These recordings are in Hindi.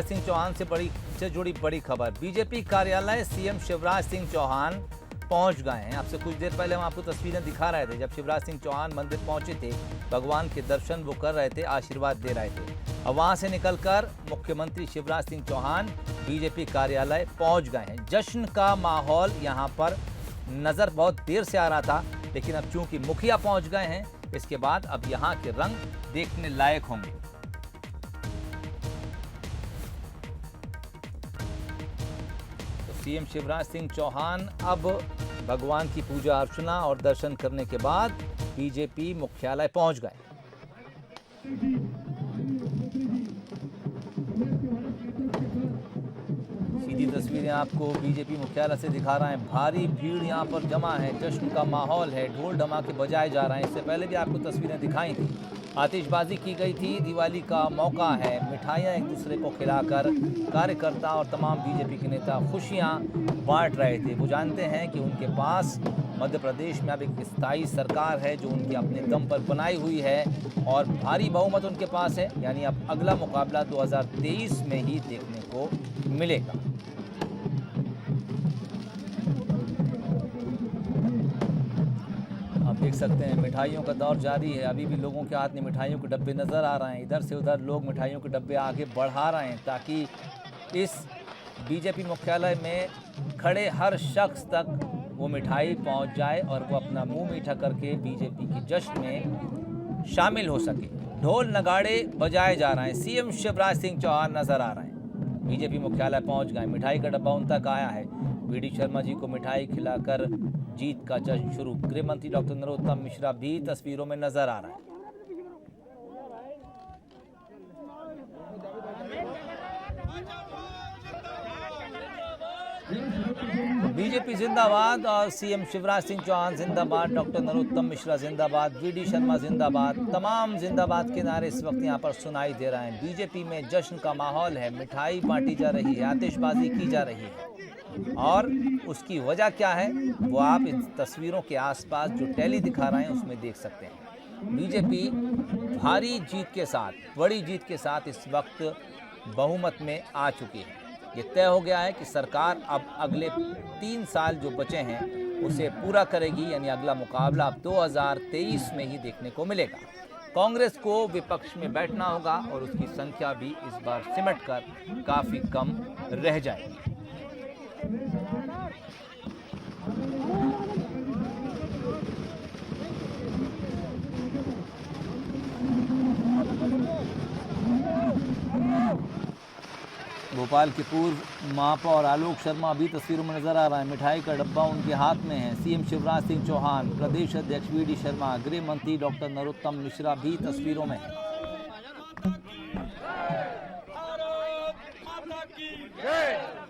सिंह चौहान से जुड़ी बड़ी खबर। बीजेपी कार्यालय सीएम शिवराज सिंह चौहान पहुंच गए हैं। आपसे कुछ देर पहले हम आपको तस्वीरें दिखा रहे थे, जब शिवराज सिंह चौहान मंदिर पहुंचे थे, भगवान के दर्शन वो कर रहे थे, आशीर्वाद दे रहे थे। अब वहां से निकलकर मुख्यमंत्री शिवराज सिंह चौहान बीजेपी कार्यालय पहुंच गए हैं। जश्न का माहौल यहां पर नजर बहुत देर से आ रहा था, लेकिन अब चूंकि मुखिया पहुंच गए हैं, इसके बाद अब यहाँ के रंग देखने लायक होंगे। सीएम शिवराज सिंह चौहान अब भगवान की पूजा अर्चना और दर्शन करने के बाद बीजेपी मुख्यालय पहुंच गए। सीधी तस्वीरें आपको बीजेपी मुख्यालय से दिखा रहे हैं। भारी भीड़ यहां पर जमा है, जश्न का माहौल है, ढोल धमाके बजाए जा रहे हैं। इससे पहले भी आपको तस्वीरें दिखाई थी, आतिशबाजी की गई थी। दिवाली का मौका है, मिठाइयां एक दूसरे को खिलाकर कार्यकर्ता और तमाम बीजेपी के नेता खुशियां बांट रहे थे। वो जानते हैं कि उनके पास मध्य प्रदेश में अब एक स्थायी सरकार है जो उनके अपने दम पर बनाई हुई है और भारी बहुमत उनके पास है, यानी अब अगला मुकाबला 2023 में ही देखने को मिलेगा। आप देख सकते हैं मिठाइयों का दौर जारी है। अभी भी लोगों के हाथ में मिठाइयों के डब्बे नज़र आ रहे हैं। इधर से उधर लोग मिठाइयों के डब्बे आगे बढ़ा रहे हैं ताकि इस बीजेपी मुख्यालय में खड़े हर शख्स तक वो मिठाई पहुंच जाए और वो अपना मुंह मीठा करके बीजेपी की जश्न में शामिल हो सके। ढोल नगाड़े बजाए जा रहे हैं। सीएम शिवराज सिंह चौहान नजर आ रहे हैं, बीजेपी मुख्यालय पहुंच गए। मिठाई का डब्बा उन तक आया है। वीडी शर्मा जी को मिठाई खिलाकर जीत का जश्न शुरू। गृह मंत्री डॉक्टर नरोत्तम मिश्रा भी तस्वीरों में नजर आ रहे हैं। बीजेपी जिंदाबाद और सीएम शिवराज सिंह चौहान जिंदाबाद, डॉक्टर नरोत्तम मिश्रा जिंदाबाद, वीडी शर्मा जिंदाबाद, तमाम जिंदाबाद के नारे इस वक्त यहाँ पर सुनाई दे रहे हैं। बीजेपी में जश्न का माहौल है, मिठाई बांटी जा रही है, आतिशबाजी की जा रही है और उसकी वजह क्या है वो आप इन तस्वीरों के आसपास जो टैली दिखा रहे हैं उसमें देख सकते हैं। बीजेपी भारी जीत के साथ, बड़ी जीत के साथ इस वक्त बहुमत में आ चुकी है। ये तय हो गया है कि सरकार अब अगले 3 साल जो बचे हैं उसे पूरा करेगी, यानी अगला मुकाबला अब 2023 में ही देखने को मिलेगा। कांग्रेस को विपक्ष में बैठना होगा और उसकी संख्या भी इस बार सिमट कर काफ़ी कम रह जाएगी। भोपाल के पूर्व महापौर आलोक शर्मा भी तस्वीरों में नजर आ रहा है। मिठाई का डब्बा उनके हाथ में है। सीएम शिवराज सिंह चौहान, प्रदेश अध्यक्ष वीडी शर्मा, गृह मंत्री डॉक्टर नरोत्तम मिश्रा भी तस्वीरों में है।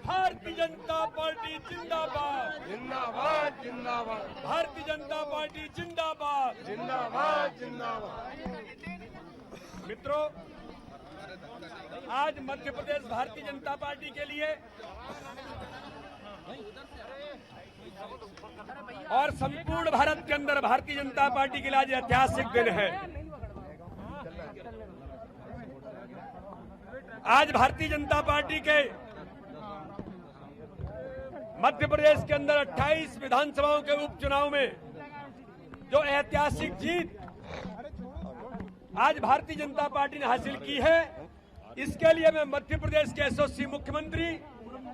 भारतीय जनता पार्टी जिंदाबाद, जिंदाबाद, जिंदाबाद। भारतीय जनता पार्टी जिंदाबाद, जिंदाबाद, जिंदाबाद। मित्रों, आज मध्य प्रदेश भारतीय जनता पार्टी के लिए और संपूर्ण भारत के अंदर भारतीय जनता पार्टी के लिए आज ऐतिहासिक दिन है। आज भारतीय जनता पार्टी के मध्य प्रदेश के अंदर 28 विधानसभाओं के उपचुनाव में जो ऐतिहासिक जीत आज भारतीय जनता पार्टी ने हासिल की है, इसके लिए मैं मध्य प्रदेश के यशस्वी मुख्यमंत्री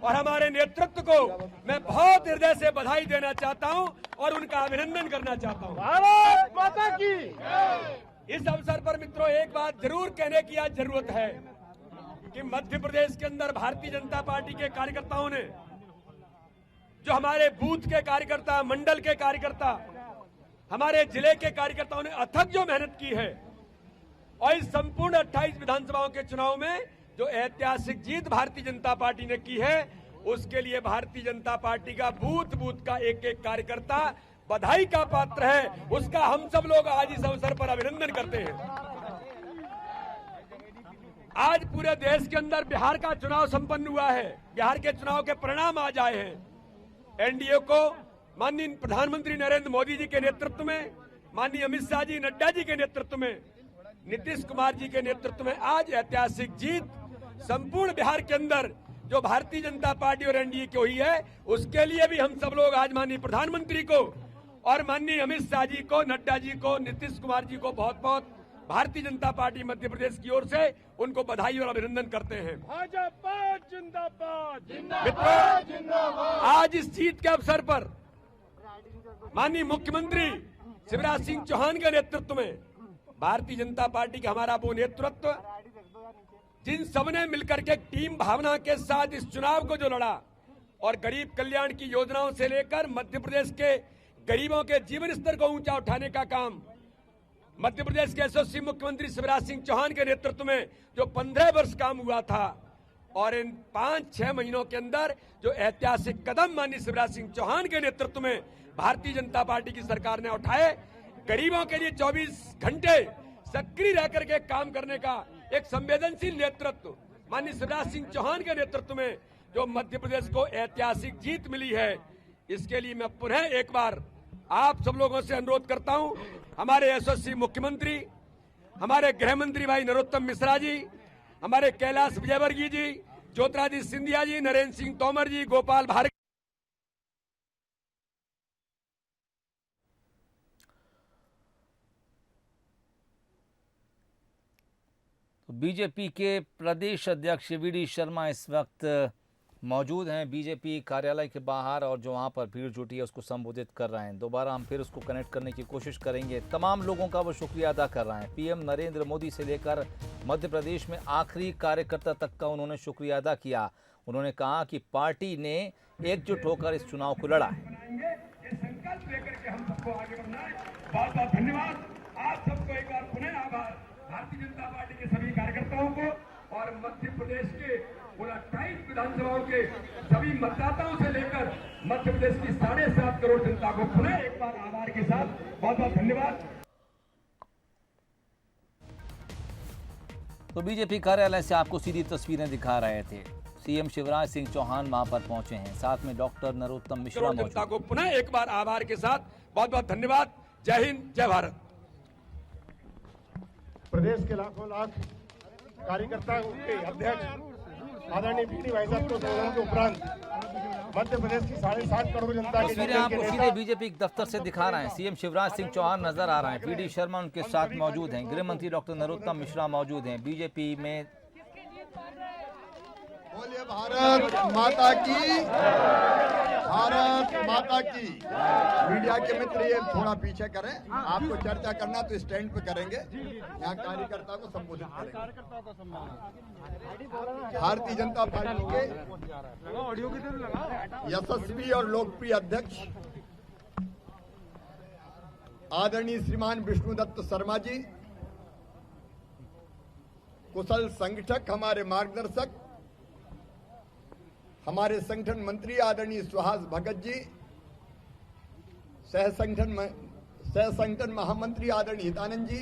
और हमारे नेतृत्व को मैं बहुत हृदय से बधाई देना चाहता हूं और उनका अभिनंदन करना चाहता हूं। भारत माता की। इस अवसर पर मित्रों एक बात जरूर कहने की आज जरूरत है कि मध्य प्रदेश के अंदर भारतीय जनता पार्टी के कार्यकर्ताओं ने, जो हमारे बूथ के कार्यकर्ता, मंडल के कार्यकर्ता, हमारे जिले के कार्यकर्ताओं ने अथक जो मेहनत की है और इस संपूर्ण 28 विधानसभाओं के चुनाव में जो ऐतिहासिक जीत भारतीय जनता पार्टी ने की है, उसके लिए भारतीय जनता पार्टी का बूथ बूथ का एक एक कार्यकर्ता बधाई का पात्र है। उसका हम सब लोग आज इस अवसर पर अभिनंदन करते हैं। आज पूरे देश के अंदर बिहार का चुनाव संपन्न हुआ है। बिहार के चुनाव के परिणाम आज आए हैं। एनडीए को माननीय प्रधानमंत्री नरेंद्र मोदी जी के नेतृत्व में, माननीय अमित शाह जी, नड्डा जी के नेतृत्व में, नीतीश कुमार जी के नेतृत्व में आज ऐतिहासिक जीत संपूर्ण बिहार के अंदर जो भारतीय जनता पार्टी और एनडीए की हुई है, उसके लिए भी हम सब लोग आज माननीय प्रधानमंत्री को और माननीय अमित शाह जी को, नड्डा जी को, नीतीश कुमार जी को बहुत बहुत भारतीय जनता पार्टी मध्य प्रदेश की ओर से उनको बधाई और अभिनंदन करते हैं। भाजपा जिंदाबाद मित्रों, आज इस जीत के अवसर पर माननीय मुख्यमंत्री शिवराज सिंह चौहान के नेतृत्व में भारतीय जनता पार्टी का हमारा वो नेतृत्व, जिन सबने मिलकर के टीम भावना के साथ इस चुनाव को जो लड़ा और गरीब कल्याण की योजनाओं से लेकर मध्य प्रदेश के गरीबों के जीवन स्तर को ऊंचा उठाने का काम मध्य प्रदेश के यशस्वी मुख्यमंत्री शिवराज सिंह चौहान के नेतृत्व में जो 15 वर्ष काम हुआ था, और इन 5-6 महीनों के अंदर जो ऐतिहासिक कदम माननीय शिवराज सिंह चौहान के नेतृत्व में भारतीय जनता पार्टी की सरकार ने उठाए, गरीबों के लिए 24 घंटे सक्रिय रह करके काम करने का एक संवेदनशील नेतृत्व माननीय शिवराज सिंह चौहान के नेतृत्व में जो मध्य प्रदेश को ऐतिहासिक जीत मिली है, इसके लिए मैं पुनः एक बार आप सब लोगों से अनुरोध करता हूं, हमारे यशस्वी मुख्यमंत्री, हमारे गृह मंत्री भाई नरोत्तम मिश्रा जी, हमारे कैलाश विजयवर्गीय जी, ज्योतिरादित्य सिंधिया जी, नरेंद्र सिंह तोमर जी, गोपाल भार्गव। तो बीजेपी के प्रदेश अध्यक्ष वीडी शर्मा इस वक्त मौजूद हैं बीजेपी कार्यालय के बाहर, और जो वहाँ पर भीड़ जुटी है उसको संबोधित कर रहे हैं। दोबारा हम फिर उसको कनेक्ट करने की कोशिश करेंगे। तमाम लोगों का वो शुक्रिया अदा कर रहे हैं। पीएम नरेंद्र मोदी से लेकर मध्य प्रदेश में आखिरी कार्यकर्ता तक का उन्होंने शुक्रिया अदा किया। उन्होंने कहा कि पार्टी ने एकजुट होकर इस चुनाव को लड़ा है। संकल्प लेकर के हम सबको आगे बढ़ना है। बहुत बहुत धन्यवाद आप सबको, एक बार पुनः आभार भारतीय जनता पार्टी के सभी कार्यकर्ताओं को और मध्य प्रदेश के 28 विधानसभाओं के सभी मतदाताओं से लेकर मध्य प्रदेश की 7.5 करोड़ जनता को पुनः एक बार आभार के साथ बहुत बहुत धन्यवाद। तो बीजेपी कार्यालय से आपको सीधी तस्वीरें दिखा रहे थे। सीएम शिवराज सिंह चौहान वहां पर पहुंचे हैं, साथ में डॉक्टर नरोत्तम मिश्रा मौजूद। जनता को पुनः एक बार आभार के साथ बहुत बहुत धन्यवाद। जय हिंद, जय भारत। प्रदेश के लाखों लाख कार्यकर्ताओं के अध्यक्ष आदरणीय वीडी भाई साहब को सोलह के उपरांत मध्य प्रदेश की 7.5 करोड़ जनता की तस्वीरें आपको सीधे बीजेपी दफ्तर से दिखा रहे हैं। सीएम शिवराज सिंह चौहान नजर आ रहे हैं, वीडी शर्मा उनके साथ मौजूद हैं, गृह मंत्री डॉक्टर नरोत्तम मिश्रा मौजूद हैं। बीजेपी में बोलिए भारत माता की, भारत माता की। मीडिया के मित्र ये थोड़ा पीछे करें, आपको चर्चा करना तो स्टैंड पे करेंगे, यहाँ कार्यकर्ता को संबोधित करेंगे। भारतीय जनता पार्टी के यशस्वी और लोकप्रिय अध्यक्ष आदरणीय श्रीमान विष्णुदत्त शर्मा जी, कुशल संगठक, हमारे मार्गदर्शक, हमारे संगठन मंत्री आदरणीय सुहास भगत जी, सह संगठन महामंत्री आदरणीय हितानंद जी,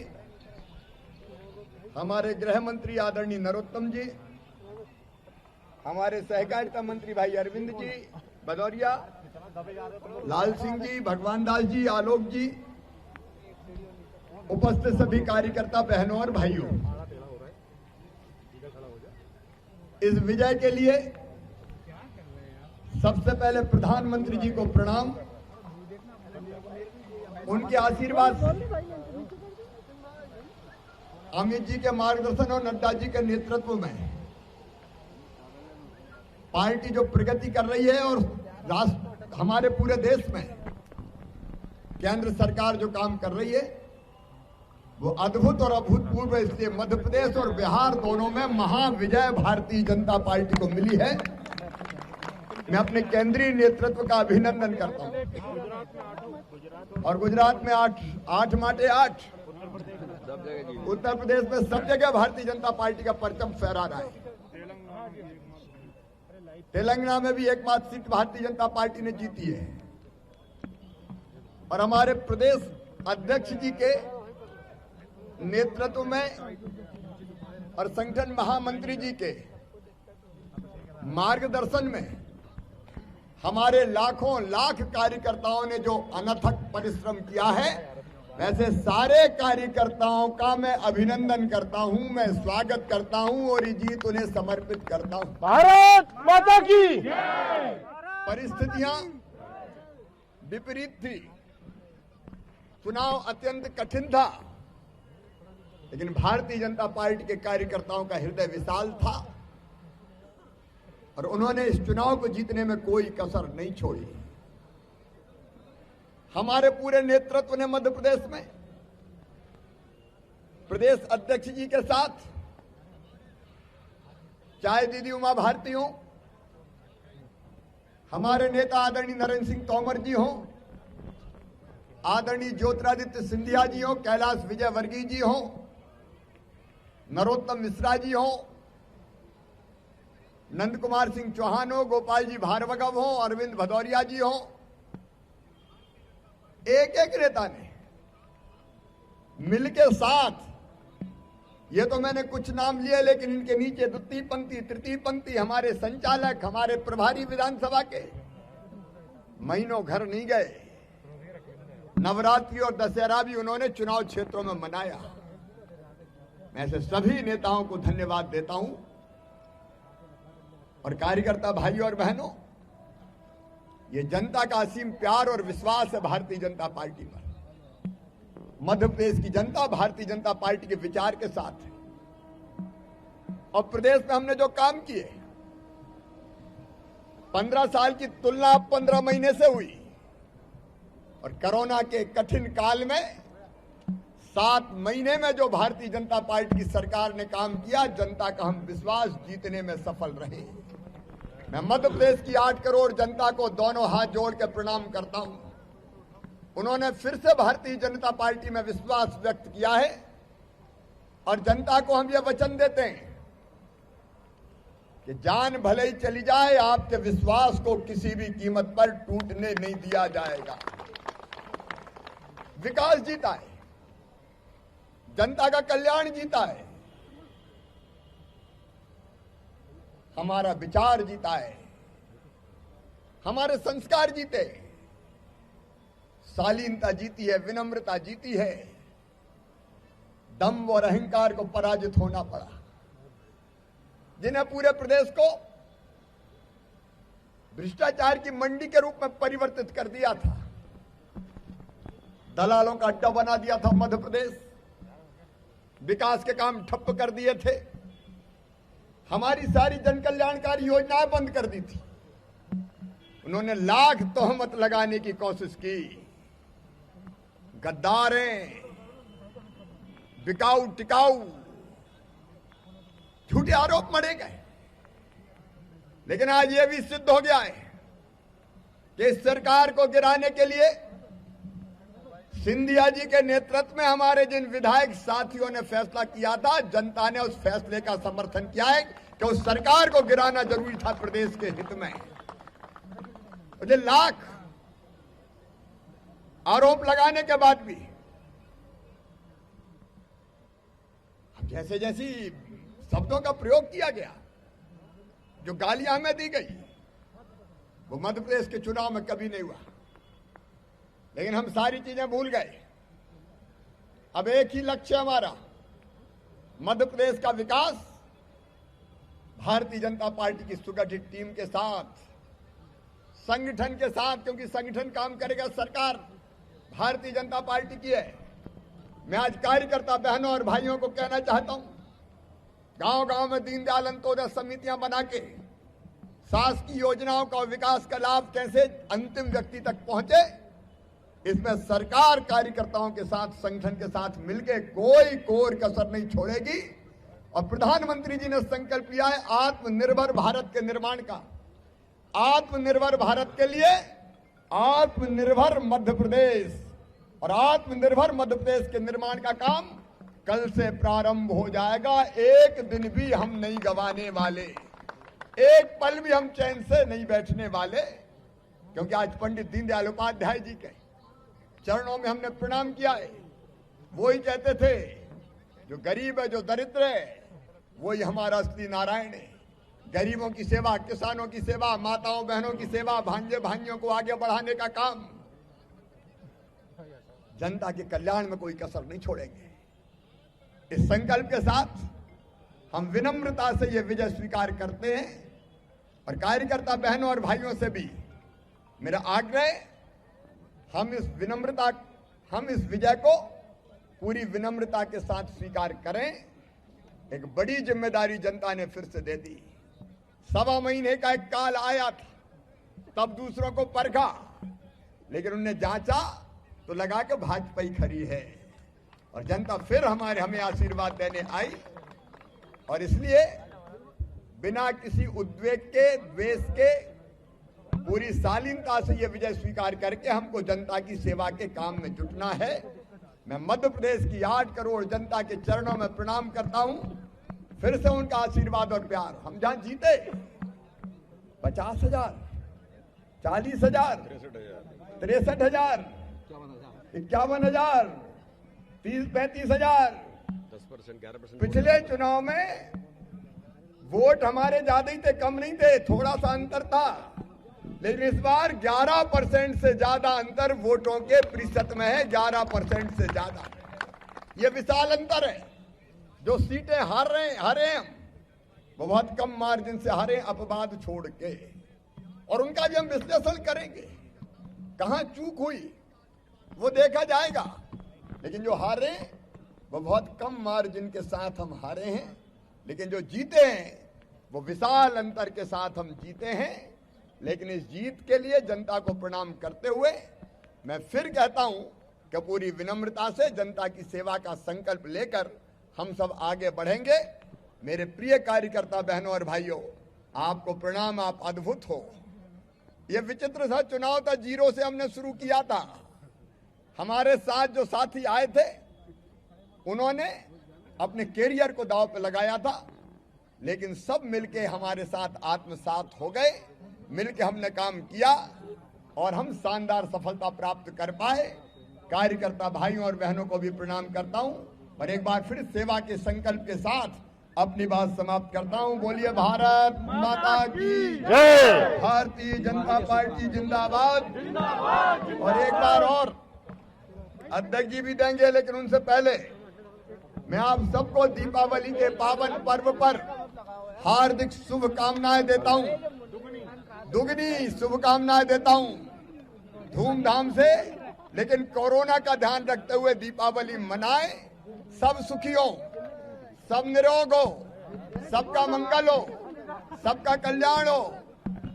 हमारे गृह मंत्री आदरणीय नरोत्तम जी, हमारे सहकारिता मंत्री भाई अरविंद जी भदौरिया, लाल सिंह जी, भगवान दास जी, आलोक जी, उपस्थित सभी कार्यकर्ता बहनों और भाइयों, इस विजय के लिए सबसे पहले प्रधानमंत्री जी को प्रणाम। उनके आशीर्वाद से, अमित जी के मार्गदर्शन और नड्डा जी के नेतृत्व में पार्टी जो प्रगति कर रही है और राष्ट्र, हमारे पूरे देश में केंद्र सरकार जो काम कर रही है वो अद्भुत और अभूतपूर्व है। इसलिए मध्य प्रदेश और बिहार दोनों में महाविजय भारतीय जनता पार्टी को मिली है। मैं अपने केंद्रीय नेतृत्व का अभिनंदन करता हूं। और गुजरात में 8 माटे 8, उत्तर प्रदेश में सब जगह भारतीय जनता पार्टी का परचम फहरा रहा है। तेलंगाना में भी एकमात्र सीट भारतीय जनता पार्टी ने जीती है। और हमारे प्रदेश अध्यक्ष जी के नेतृत्व में और संगठन महामंत्री जी के मार्गदर्शन में हमारे लाखों लाख कार्यकर्ताओं ने जो अनथक परिश्रम किया है, वैसे सारे कार्यकर्ताओं का मैं अभिनंदन करता हूं, मैं स्वागत करता हूं और ये जीत उन्हें समर्पित करता हूं। भारत माता की परिस्थितियां विपरीत थी, चुनाव अत्यंत कठिन था, लेकिन भारतीय जनता पार्टी के कार्यकर्ताओं का हृदय विशाल था और उन्होंने इस चुनाव को जीतने में कोई कसर नहीं छोड़ी। हमारे पूरे नेतृत्व ने मध्य प्रदेश में प्रदेश अध्यक्ष जी के साथ, चाहे दीदी उमा भारती हो, हमारे नेता आदरणीय नरेंद्र सिंह तोमर जी हो, आदरणीय ज्योतिरादित्य सिंधिया जी हो, कैलाश विजयवर्गीय जी हो, नरोत्तम मिश्रा जी हो, नंद कुमार सिंह चौहान हो, गोपाल जी भार्गव हो, अरविंद भदौरिया जी हो, एक एक नेता ने मिलके साथ, ये तो मैंने कुछ नाम लिए, लेकिन इनके नीचे द्वितीय पंक्ति तृतीय पंक्ति हमारे संचालक, हमारे प्रभारी विधानसभा के महीनों घर नहीं गए। नवरात्रि और दशहरा भी उन्होंने चुनाव क्षेत्रों में मनाया। मैं ऐसे सभी नेताओं को धन्यवाद देता हूं। और कार्यकर्ता भाइयों और बहनों, ये जनता का असीम प्यार और विश्वास है भारतीय जनता पार्टी पर। मध्य प्रदेश की जनता भारतीय जनता पार्टी के विचार के साथ है और प्रदेश में हमने जो काम किए, 15 साल की तुलना 15 महीने से हुई और कोरोना के कठिन काल में 7 महीने में जो भारतीय जनता पार्टी की सरकार ने काम किया, जनता का हम विश्वास जीतने में सफल रहे। मैं मध्य प्रदेश की 8 करोड़ जनता को दोनों हाथ जोड़ के प्रणाम करता हूं। उन्होंने फिर से भारतीय जनता पार्टी में विश्वास व्यक्त किया है और जनता को हम ये वचन देते हैं कि जान भले ही चली जाए, आपके विश्वास को किसी भी कीमत पर टूटने नहीं दिया जाएगा। विकास जीता है, जनता का कल्याण जीता है, हमारा विचार जीता है, हमारे संस्कार जीते, शालीनता जीती है, विनम्रता जीती है, दम्भ और अहंकार को पराजित होना पड़ा। जिन्हें पूरे प्रदेश को भ्रष्टाचार की मंडी के रूप में परिवर्तित कर दिया था, दलालों का अड्डा बना दिया था मध्य प्रदेश, विकास के काम ठप्प कर दिए थे, हमारी सारी जन कल्याणकारी योजनाएं बंद कर दी थी। उन्होंने लाख तोहमत लगाने की कोशिश की, गद्दार हैं, बिकाऊ टिकाऊ, झूठे आरोप मढ़े गए। लेकिन आज यह भी सिद्ध हो गया है कि इस सरकार को गिराने के लिए सिंधिया जी के नेतृत्व में हमारे जिन विधायक साथियों ने फैसला किया था, जनता ने उस फैसले का समर्थन किया है कि उस सरकार को गिराना जरूरी था प्रदेश के हित में। लाख आरोप लगाने के बाद भी जैसे जैसी शब्दों का प्रयोग किया गया, जो गालियां हमें दी गई, वो मध्य प्रदेश के चुनाव में कभी नहीं हुआ। लेकिन हम सारी चीजें भूल गए। अब एक ही लक्ष्य हमारा, मध्य प्रदेश का विकास, भारतीय जनता पार्टी की सुगठित टीम के साथ, संगठन के साथ, क्योंकि संगठन काम करेगा, सरकार भारतीय जनता पार्टी की है। मैं आज कार्यकर्ता बहनों और भाइयों को कहना चाहता हूं, गांव गांव में दीनदयाल अंत्योदय समितियां बना के शासकीय योजनाओं का विकास का लाभ कैसे अंतिम व्यक्ति तक पहुंचे, इसमें सरकार कार्यकर्ताओं के साथ, संगठन के साथ मिलकर कोई कोर कसर नहीं छोड़ेगी। और प्रधानमंत्री जी ने संकल्प लिया है आत्मनिर्भर भारत के निर्माण का। आत्मनिर्भर भारत के लिए आत्मनिर्भर मध्य प्रदेश, और आत्मनिर्भर मध्य प्रदेश के निर्माण का काम कल से प्रारंभ हो जाएगा। एक दिन भी हम नहीं गंवाने वाले, एक पल भी हम चैन से नहीं बैठने वाले, क्योंकि आज पंडित दीनदयाल उपाध्याय जी के चरणों में हमने प्रणाम किया है। वो ही कहते थे, जो गरीब है, जो दरिद्र है, वही हमारा असली नारायण है। गरीबों की सेवा, किसानों की सेवा, माताओं बहनों की सेवा, भांजे भांजियों को आगे बढ़ाने का काम जनता के कल्याण में कोई कसर नहीं छोड़ेंगे। इस संकल्प के साथ हम विनम्रता से ये विजय स्वीकार करते हैं और कार्यकर्ता बहनों और भाइयों से भी मेरा आग्रह, हम इस विजय को पूरी विनम्रता के साथ स्वीकार करें। एक बड़ी जिम्मेदारी जनता ने फिर से दे दी। 1.25 महीने का एक काल आया था, तब दूसरों को परखा, लेकिन उनने जांचा तो लगा कि भाजपा ही खरी है और जनता फिर हमें आशीर्वाद देने आई। और इसलिए बिना किसी उद्वेग के, द्वेष के, पूरी शालीनता से यह विजय स्वीकार करके हमको जनता की सेवा के काम में जुटना है। मैं मध्य प्रदेश की 8 करोड़ जनता के चरणों में प्रणाम करता हूं, फिर से उनका आशीर्वाद और प्यार। हम जहां जीते 50,000, 40,000, 63,000, 51,000, 30-35,000, 10%, 11%। पिछले चुनाव में वोट हमारे ज्यादा ही थे, कम नहीं थे, थोड़ा सा अंतर था, लेकिन इस बार 11% से ज्यादा अंतर वोटों के प्रतिशत में है। 11% से ज्यादा ये विशाल अंतर है। जो सीटें हारे हम, वो बहुत कम मार्जिन से हारे, अपवाद छोड़ के, और उनका भी हम विश्लेषण करेंगे। कहां चूक हुई वो देखा जाएगा, लेकिन जो हारे वो बहुत कम मार्जिन के साथ हम हारे हैं, लेकिन जो जीते हैं वो विशाल अंतर के साथ हम जीते हैं। लेकिन इस जीत के लिए जनता को प्रणाम करते हुए मैं फिर कहता हूं कि पूरी विनम्रता से जनता की सेवा का संकल्प लेकर हम सब आगे बढ़ेंगे। मेरे प्रिय कार्यकर्ता बहनों और भाइयों, आपको प्रणाम, आप अद्भुत हो। यह विचित्र सा चुनाव था, 0 से हमने शुरू किया था। हमारे साथ जो साथी आए थे उन्होंने अपने कैरियर को दांव पे लगाया था, लेकिन सब मिलके हमारे साथ आत्मसात हो गए। मिलके हमने काम किया और हम शानदार सफलता प्राप्त कर पाए। कार्यकर्ता भाइयों और बहनों को भी प्रणाम करता हूं और एक बार फिर सेवा के संकल्प के साथ अपनी बात समाप्त करता हूं। बोलिए भारत माता की जय, भारतीय जनता पार्टी जिंदाबाद। और एक बार और अध्यक्ष जी भी देंगे, लेकिन उनसे पहले मैं आप सबको दीपावली के पावन पर्व पर हार्दिक शुभकामनाएं देता हूं, दुगनी शुभकामनाएं देता हूं। धूमधाम से, लेकिन कोरोना का ध्यान रखते हुए दीपावली मनाएं। सब सुखी हो, सब निरोग हो, सबका मंगल हो, सबका कल्याण हो,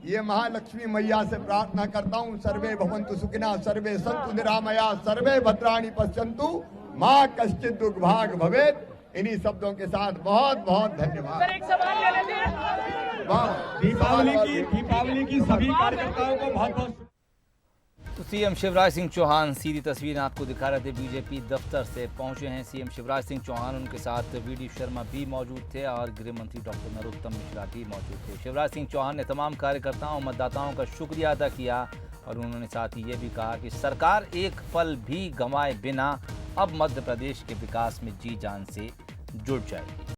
ये महालक्ष्मी मैया से प्रार्थना करता हूं। सर्वे भवन्तु सुखिनः, सर्वे सन्तु निरामया, सर्वे भद्राणि पश्यन्तु, मां कश्चित् दुर्भाग् भवेत्। इन्हीं शब्दों के साथ बहुत बहुत धन्यवाद। एक सवाल ले लेते हैं। दीपावली की सभी कार्यकर्ताओं को बहुत बहुत तो सीएम शिवराज सिंह चौहान, सीधी तस्वीरें आपको दिखा रहे थे, बीजेपी दफ्तर से पहुंचे हैं सीएम शिवराज सिंह चौहान। उनके साथ वीडी शर्मा भी मौजूद थे और गृह मंत्री डॉक्टर नरोत्तम मिश्रा भी मौजूद थे। शिवराज सिंह चौहान ने तमाम कार्यकर्ताओं, मतदाताओं का शुक्रिया अदा किया और उन्होंने साथ ही ये भी कहा कि सरकार एक पल भी गंवाए बिना अब मध्य प्रदेश के विकास में जी जान से जुट जाएगी।